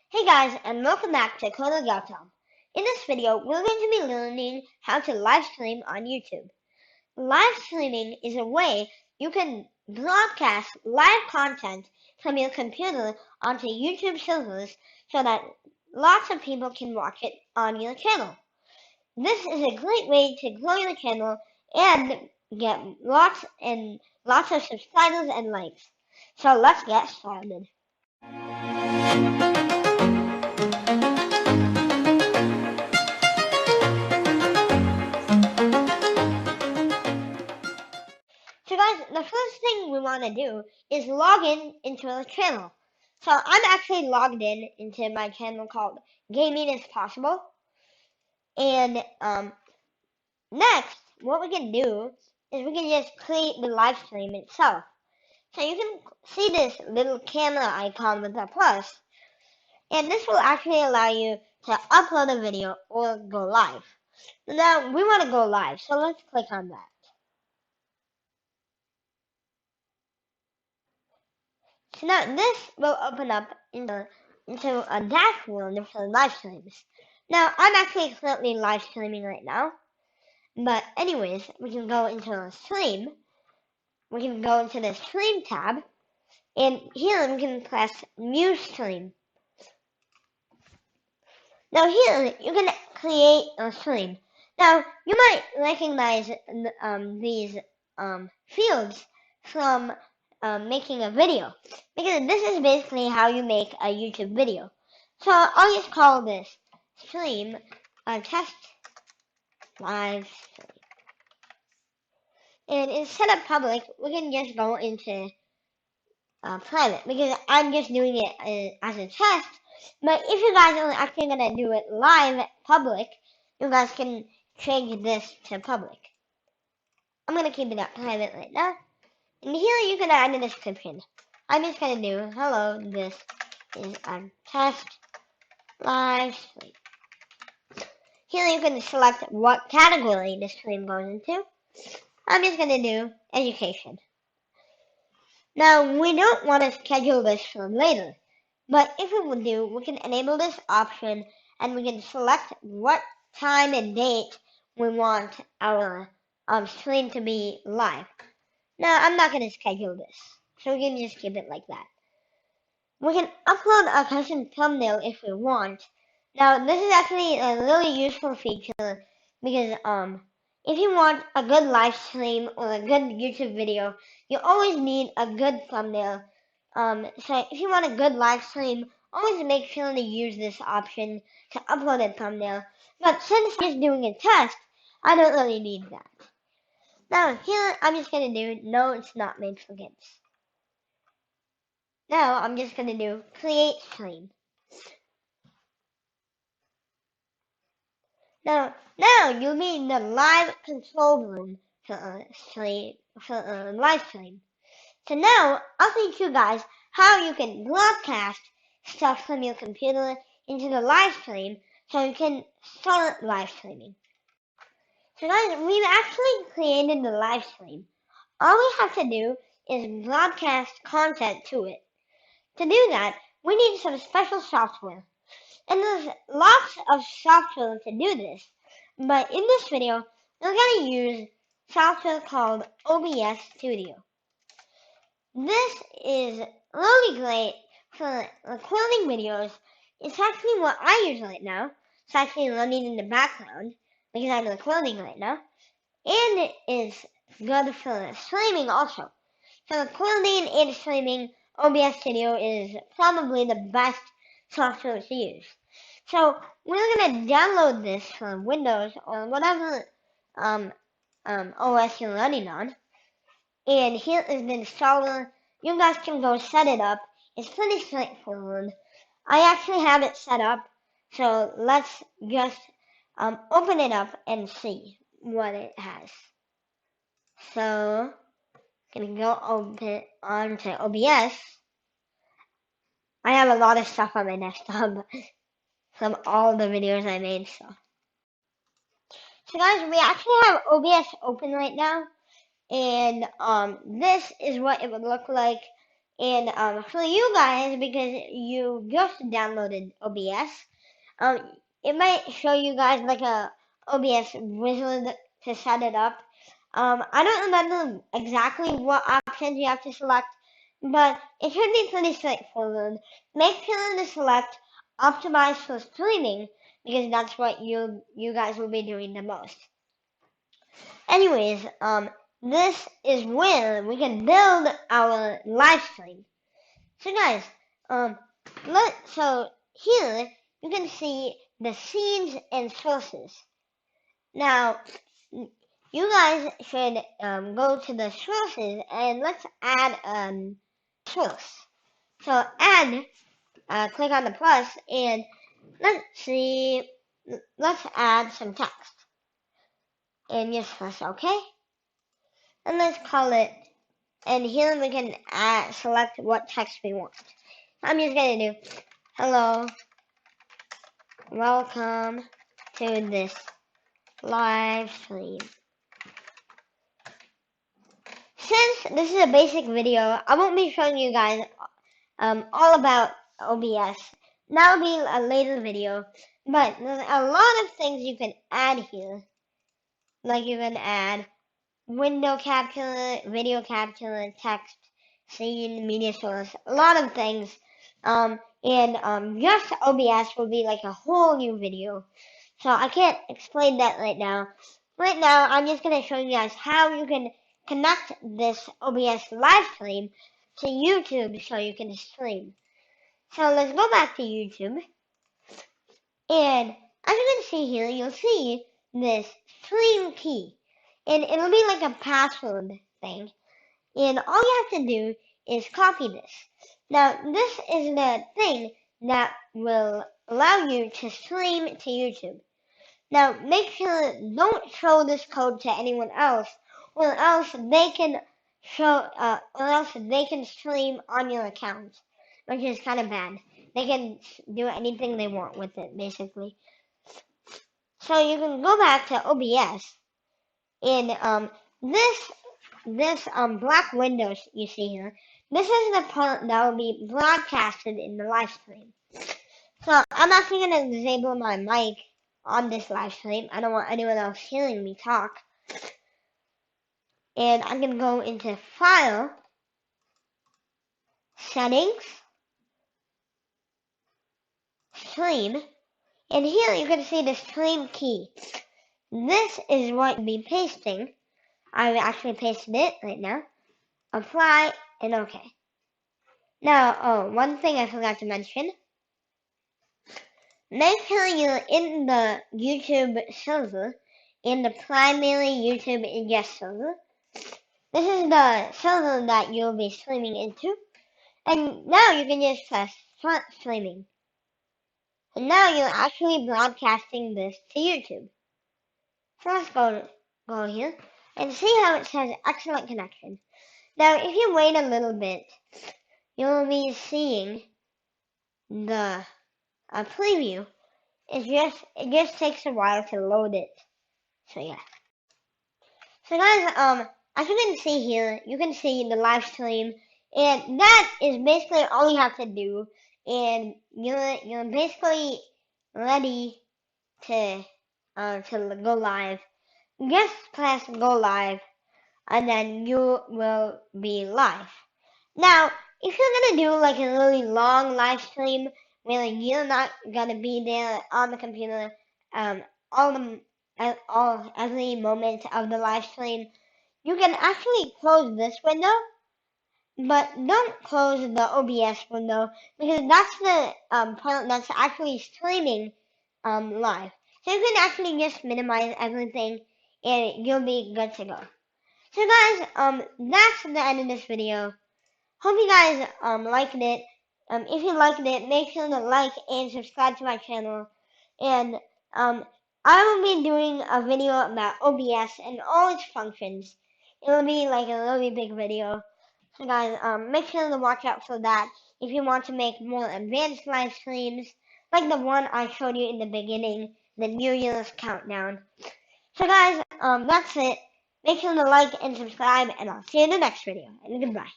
Hey guys, and welcome back to Kono Gautam. In this video, we're going to be learning how to live stream on YouTube. Live streaming is a way you can broadcast live content from your computer onto YouTube servers so that lots of people can watch it on your channel. This is a great way to grow your channel and get lots of subscribers and likes. So let's get started. So guys, the first thing we want to do is log in into our channel. So I'm actually logged in into my channel called Gaming is Possible. And next, what we can do is we can just create the live stream itself. So you can see this little camera icon with a plus. And this will actually allow you to upload a video or go live. Now, we want to go live, so let's click on that. So now this will open up into a dashboard for live streams. Now I'm actually currently live streaming right now, but anyways, we can go into a stream. We can go into the stream tab, and here we can press new stream. Now here you can create a stream. Now you might recognize these fields from making a video, because this is basically how you make a YouTube video. So I'll just call this stream test live stream. And instead of public, we can just go into private, because I'm just doing it as a test. But if you guys are actually going to do it live public, you guys can change this to public. I'm going to keep it at private right now. And here you can add a description. I'm just going to do, hello, this is a test live stream. Here you can select what category the stream goes into. I'm just going to do education. Now, we don't want to schedule this for later, but if we would do, we can enable this option and we can select what time and date we want our stream to be live. Now, I'm not going to schedule this, so we can just keep it like that. We can upload a custom thumbnail if we want. Now, this is actually a really useful feature because if you want a good live stream or a good YouTube video, you always need a good thumbnail. So if you want a good live stream, always make sure to use this option to upload a thumbnail. But since I'm just doing a test, I don't really need that. Now here I'm just going to do, no, it's not made for kids. Now I'm just going to do create stream. Now you'll be in the live control room for live stream. So now I'll teach you guys how you can broadcast stuff from your computer into the live stream so you can start live streaming. So guys, we've actually created the live stream. All we have to do is broadcast content to it. To do that, we need some special software. And there's lots of software to do this. But in this video, we're going to use software called OBS Studio. This is really great for recording videos. It's actually what I use right now. It's actually running in the background because I'm recording right now. And it is good for streaming also. For recording and streaming, OBS Studio is probably the best software to use. So we're going to download this for Windows or whatever OS you're running on. And here is the installer. You guys can go set it up. It's pretty straightforward. I actually have it set up. So let's just open it up and see what it has. So I'm gonna go open on to OBS. I have a lot of stuff on my desktop from all the videos I made. So guys, we actually have OBS open right now, and this is what it would look like. And for you guys, because you just downloaded OBS, it might show you guys like a OBS wizard to set it up. I don't remember exactly what options you have to select, but it should be pretty straightforward. Make sure to select optimize for streaming because that's what you guys will be doing the most. Anyways, this is where we can build our live stream. So guys, so here you can see the scenes and sources. Now, you guys should go to the sources and let's add source. So add, click on the plus and let's add some text. And just press OK. And let's call it, and here we can select what text we want. I'm just going to do, hello, welcome to this live stream. Since this is a basic video, I won't be showing you guys all about OBS. That'll be a later video, but there's a lot of things you can add here. Like you can add window capture, video capture, text, scene, media source, a lot of things. Just OBS will be like a whole new video. So I can't explain that right now. Right now, I'm just going to show you guys how you can connect this OBS live stream to YouTube so you can stream. So let's go back to YouTube. And as you can see here, you'll see this stream key. And it'll be like a password thing. And all you have to do is copy this. Now, this is the thing that will allow you to stream to YouTube. Now, make sure don't show this code to anyone else, or else they can stream on your account, which is kind of bad. They can do anything they want with it, basically. So you can go back to OBS, and this black window you see here, this is the part that will be broadcasted in the live stream. So I'm actually going to disable my mic on this live stream. I don't want anyone else hearing me talk. And I'm going to go into File, Settings, Stream, and here you can see the stream key. This is what you'll be pasting. I've actually pasted it right now. Apply and OK. Now, one thing I forgot to mention. Make sure you're in the YouTube server, in the primary YouTube ingest server. This is the server that you'll be streaming into. And now you can just press Start Streaming. And now you're actually broadcasting this to YouTube. So let's go here and see how it says excellent connection. Now, if you wait a little bit, you'll be seeing the preview. It just takes a while to load it. So yeah. So guys, as you can see here, you can see the live stream, and that is basically all you have to do, and you're basically ready to go live. Just press go live, and then you will be live. Now, if you're gonna do like a really long live stream where you're not gonna be there on the computer every moment of the live stream, you can actually close this window, but don't close the OBS window because that's the part that's actually streaming live. So you can actually just minimize everything and you'll be good to go. So guys, that's the end of this video. Hope you guys liked it. If you liked it, make sure to like and subscribe to my channel. And I will be doing a video about OBS and all its functions. It will be like a really big video. So guys, make sure to watch out for that if you want to make more advanced live streams, like the one I showed you in the beginning, the New Year's countdown. So guys, that's it. Make sure to like and subscribe, and I'll see you in the next video. And goodbye.